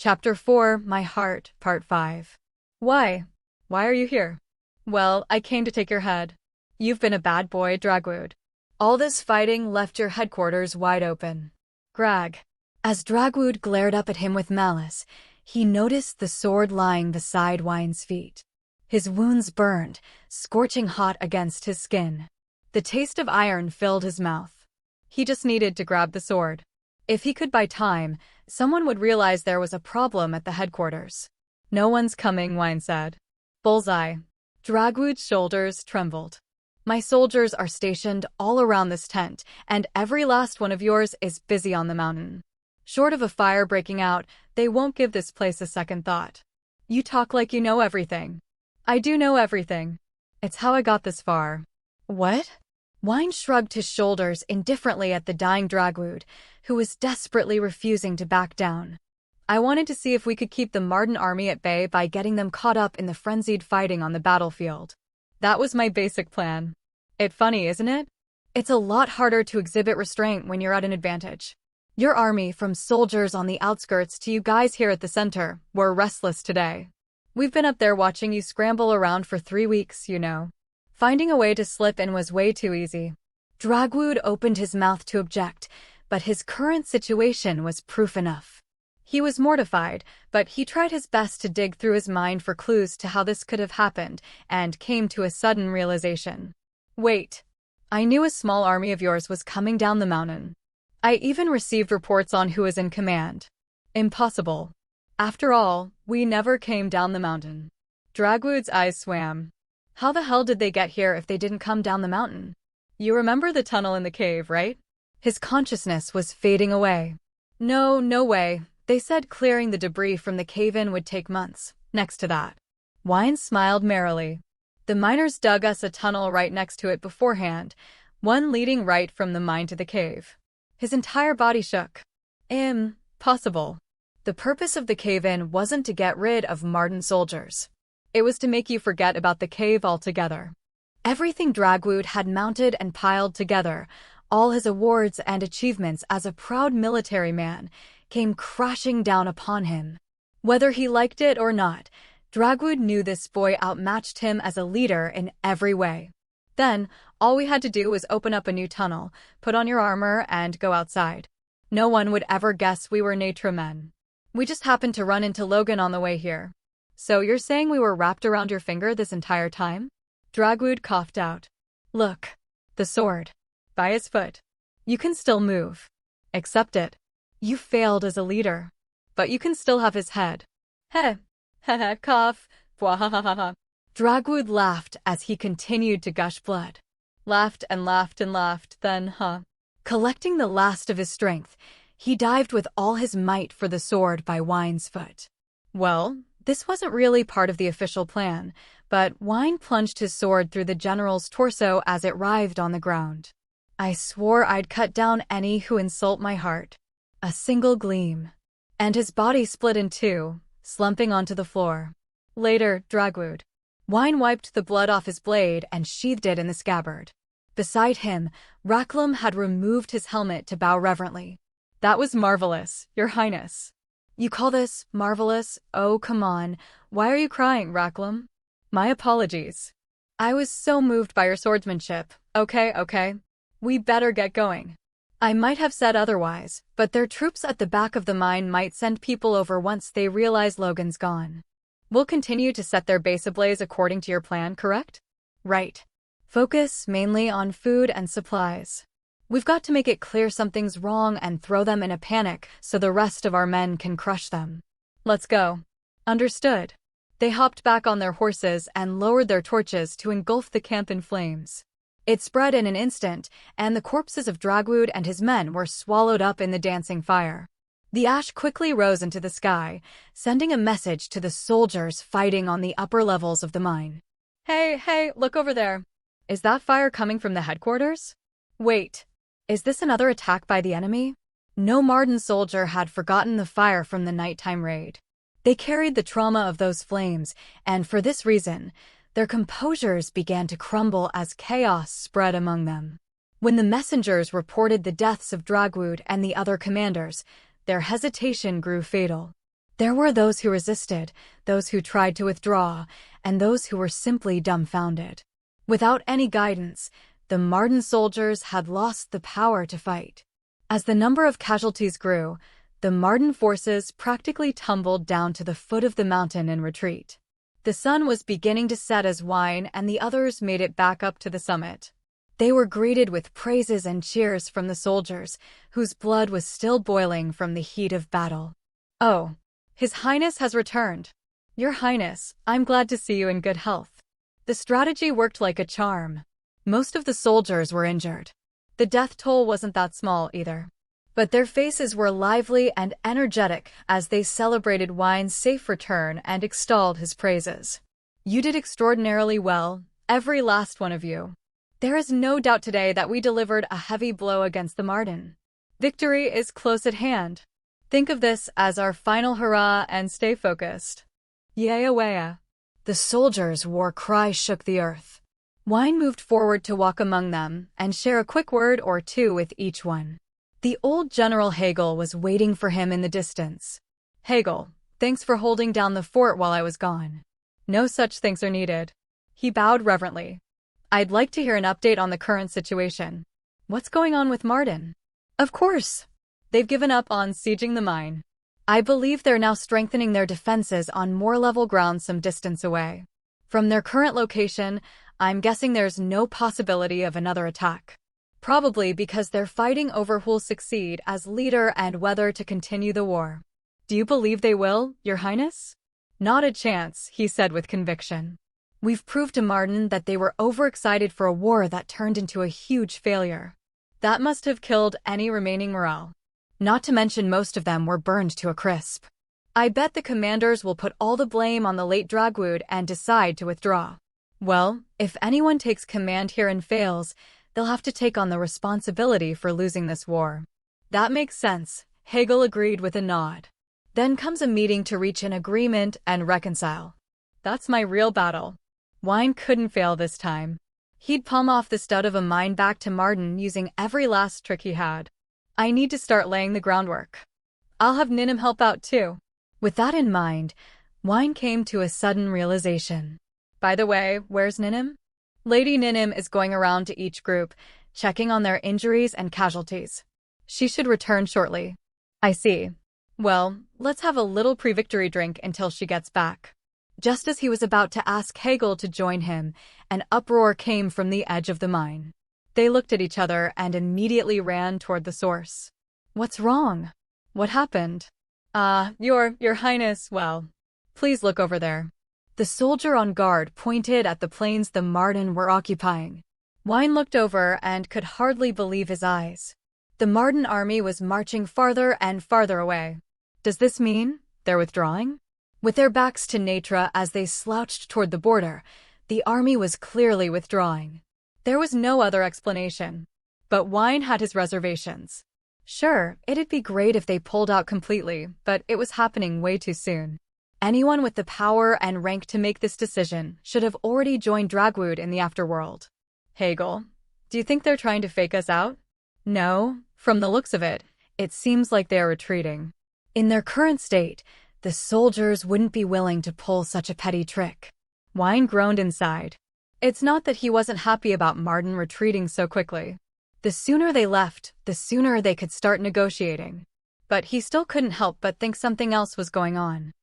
Chapter 4, My Heart, Part 5. Why? Why are you here? Well, I came to take your head. You've been a bad boy, Dragwood. All this fighting left your headquarters wide open. Grag. As Dragwood glared up at him with malice, he noticed the sword lying beside Wine's feet. His wounds burned, scorching hot against his skin. The taste of iron filled his mouth. He just needed to grab the sword. If he could buy time, someone would realize there was a problem at the headquarters. No one's coming, Wine said. Bullseye. Dragwood's shoulders trembled. My soldiers are stationed all around this tent, and every last one of yours is busy on the mountain. Short of a fire breaking out, they won't give this place a second thought. You talk like you know everything. I do know everything. It's how I got this far. What? Wine shrugged his shoulders indifferently at the dying Dragwood, who was desperately refusing to back down. I wanted to see if we could keep the Marden army at bay by getting them caught up in the frenzied fighting on the battlefield. That was my basic plan. It's funny, isn't it? It's a lot harder to exhibit restraint when you're at an advantage. Your army, from soldiers on the outskirts to you guys here at the center, were restless today. We've been up there watching you scramble around for 3 weeks, you know. Finding a way to slip in was way too easy. Dragwood opened his mouth to object, but his current situation was proof enough. He was mortified, but he tried his best to dig through his mind for clues to how this could have happened, and came to a sudden realization. Wait. I knew a small army of yours was coming down the mountain. I even received reports on who was in command. Impossible. After all, we never came down the mountain. Dragwood's eyes swam. How the hell did they get here if they didn't come down the mountain? You remember the tunnel in the cave, right? His consciousness was fading away. No way. They said clearing the debris from the cave-in would take months. Next to that. Wine smiled merrily. The miners dug us a tunnel right next to it beforehand, one leading right from the mine to the cave. His entire body shook. Impossible. The purpose of the cave-in wasn't to get rid of Marden soldiers. It was to make you forget about the cave altogether. Everything Dragwood had mounted and piled together, all his awards and achievements as a proud military man, came crashing down upon him. Whether he liked it or not, Dragwood knew this boy outmatched him as a leader in every way. Then, all we had to do was open up a new tunnel, put on your armor, and go outside. No one would ever guess we were Natra men. We just happened to run into Logan on the way here. So you're saying we were wrapped around your finger this entire time? Dragwood coughed out. Look. The sword. By his foot. You can still move. Accept it. You failed as a leader. But you can still have his head. Heh. Heh cough. Bwahahaha. Dragwood laughed as he continued to gush blood. Laughed and laughed and laughed, then, Collecting the last of his strength, he dived with all his might for the sword by Wine's foot. Well, this wasn't really part of the official plan, but Wine plunged his sword through the general's torso as it writhed on the ground. I swore I'd cut down any who insult my heart. A single gleam. And his body split in two, slumping onto the floor. Later, Dragwood. Wine wiped the blood off his blade and sheathed it in the scabbard. Beside him, Raklam had removed his helmet to bow reverently. That was marvelous, Your Highness. You call this marvelous? Oh, come on. Why are you crying, Raklam? My apologies. I was so moved by your swordsmanship. Okay. We better get going. I might have said otherwise, but their troops at the back of the mine might send people over once they realize Logan's gone. We'll continue to set their base ablaze according to your plan, correct? Right. Focus mainly on food and supplies. We've got to make it clear something's wrong and throw them in a panic so the rest of our men can crush them. Let's go. Understood. They hopped back on their horses and lowered their torches to engulf the camp in flames. It spread in an instant, and the corpses of Dragwood and his men were swallowed up in the dancing fire. The ash quickly rose into the sky, sending a message to the soldiers fighting on the upper levels of the mine. Hey, look over there. Is that fire coming from the headquarters? Wait. Is this another attack by the enemy? No Marden soldier had forgotten the fire from the nighttime raid. They carried the trauma of those flames, and for this reason, their composures began to crumble as chaos spread among them. When the messengers reported the deaths of Dragwood and the other commanders, their hesitation grew fatal. There were those who resisted, those who tried to withdraw, and those who were simply dumbfounded. Without any guidance, the Marden soldiers had lost the power to fight. As the number of casualties grew, the Marden forces practically tumbled down to the foot of the mountain in retreat. The sun was beginning to set as Wine and the others made it back up to the summit. They were greeted with praises and cheers from the soldiers, whose blood was still boiling from the heat of battle. "Oh, His Highness has returned. Your Highness, I'm glad to see you in good health." The strategy worked like a charm. Most of the soldiers were injured. The death toll wasn't that small either. But their faces were lively and energetic as they celebrated Wine's safe return and extolled his praises. "You did extraordinarily well, every last one of you. There is no doubt today that we delivered a heavy blow against the Marden. Victory is close at hand. Think of this as our final hurrah and stay focused. Yea. The soldiers' war cry shook the earth. Wine moved forward to walk among them and share a quick word or two with each one. The old General Hegel was waiting for him in the distance. "Hegel, thanks for holding down the fort while I was gone." "No such thanks are needed." He bowed reverently. "I'd like to hear an update on the current situation. What's going on with Marden?" "Of course. They've given up on sieging the mine. I believe they're now strengthening their defenses on more level ground some distance away. From their current location, I'm guessing there's no possibility of another attack. Probably because they're fighting over who'll succeed as leader and whether to continue the war." "Do you believe they will, Your Highness?" "Not a chance," he said with conviction. "We've proved to Marden that they were overexcited for a war that turned into a huge failure. That must have killed any remaining morale. Not to mention most of them were burned to a crisp. I bet the commanders will put all the blame on the late Dragwood and decide to withdraw. Well, if anyone takes command here and fails, they'll have to take on the responsibility for losing this war." "That makes sense," Hegel agreed with a nod. "Then comes a meeting to reach an agreement and reconcile. That's my real battle." Wine couldn't fail this time. He'd palm off the stud of a mine back to Marden using every last trick he had. "I need to start laying the groundwork. I'll have Ninim help out too." With that in mind, Wine came to a sudden realization. "By the way, where's Ninim?" "Lady Ninim is going around to each group, checking on their injuries and casualties. She should return shortly." "I see. Well, let's have a little pre-victory drink until she gets back." Just as he was about to ask Hegel to join him, an uproar came from the edge of the mine. They looked at each other and immediately ran toward the source. "What's wrong? What happened?" Your Highness, well, please look over there." The soldier on guard pointed at the plains the Marden were occupying. Wine looked over and could hardly believe his eyes. The Marden army was marching farther and farther away. Does this mean they're withdrawing? With their backs to Natra as they slouched toward the border, the army was clearly withdrawing. There was no other explanation. But Wine had his reservations. Sure, it'd be great if they pulled out completely, but it was happening way too soon. Anyone with the power and rank to make this decision should have already joined Dragwood in the afterworld. "Hegel, do you think they're trying to fake us out?" "No, from the looks of it, it seems like they are retreating. In their current state, the soldiers wouldn't be willing to pull such a petty trick." Wine groaned inside. It's not that he wasn't happy about Marden retreating so quickly. The sooner they left, the sooner they could start negotiating. But he still couldn't help but think something else was going on.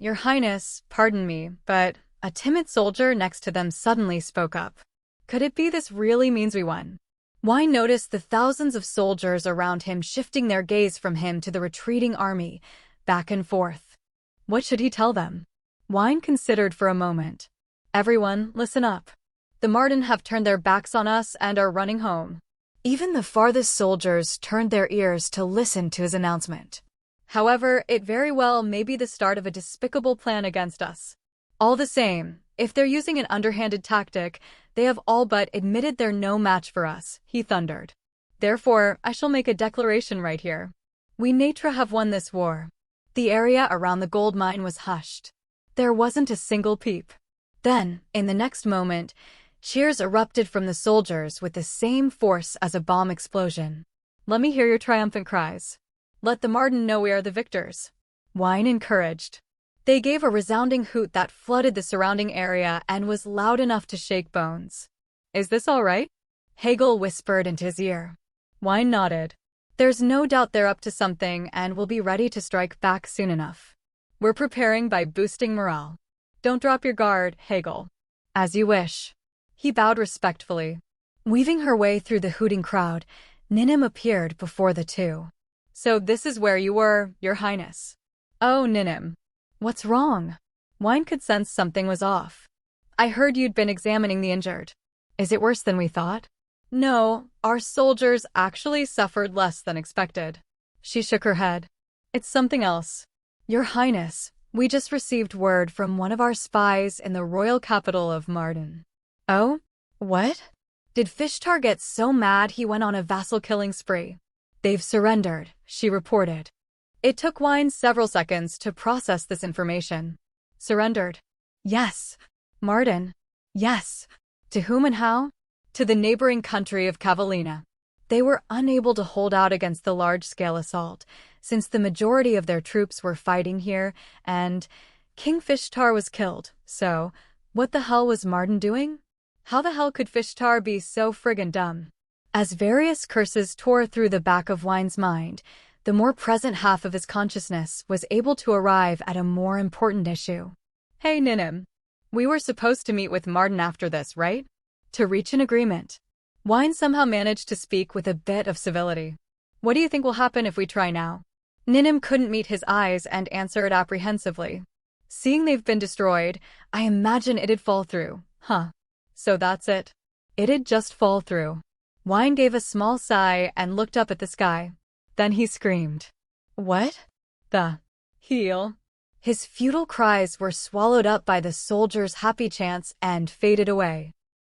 Your Highness, pardon me, but..." A timid soldier next to them suddenly spoke up. "Could it be this really means we won?" Wine noticed the thousands of soldiers around him shifting their gaze from him to the retreating army, back and forth. What should he tell them? Wine considered for a moment. "Everyone, listen up. The Marden have turned their backs on us and are running home." Even the farthest soldiers turned their ears to listen to his announcement. "However, it very well may be the start of a despicable plan against us. All the same, if they're using an underhanded tactic, they have all but admitted they're no match for us," he thundered. "Therefore, I shall make a declaration right here. We Natra have won this war." The area around the gold mine was hushed. There wasn't a single peep. Then, in the next moment, cheers erupted from the soldiers with the same force as a bomb explosion. "Let me hear your triumphant cries. Let the Marden know we are the victors." Wine encouraged. They gave a resounding hoot that flooded the surrounding area and was loud enough to shake bones. Is this all right? Hegel whispered into his ear. Wine nodded. There's no doubt they're up to something and will be ready to strike back soon enough. We're preparing by boosting morale. Don't drop your guard, Hegel. As you wish. He bowed respectfully. Weaving her way through the hooting crowd, Ninim appeared before the two. So this is where you were, Your Highness. Oh, Ninim. What's wrong? Wine could sense something was off. I heard you'd been examining the injured. Is it worse than we thought? No, our soldiers actually suffered less than expected. She shook her head. It's something else. Your Highness, we just received word from one of our spies in the royal capital of Marden. Oh? What? Did Fishtar get so mad he went on a vassal-killing spree? They've surrendered, she reported. It took Wine several seconds to process this information. Surrendered? Yes. Marden? Yes. To whom and how? To the neighboring country of Cavallina. They were unable to hold out against the large-scale assault, since the majority of their troops were fighting here, and King Fishtar was killed, so what the hell was Marden doing? How the hell could Fishtar be so friggin' dumb? As various curses tore through the back of Wine's mind, the more present half of his consciousness was able to arrive at a more important issue. Hey, Ninim. We were supposed to meet with Marden after this, right? To reach an agreement. Wine somehow managed to speak with a bit of civility. What do you think will happen if we try now? Ninim couldn't meet his eyes and answered apprehensively. Seeing they've been destroyed, I imagine it'd fall through, huh? So that's it. It'd just fall through. Wine gave a small sigh and looked up at the sky. Then he screamed. What? The heel. His futile cries were swallowed up by the soldiers' happy chants and faded away.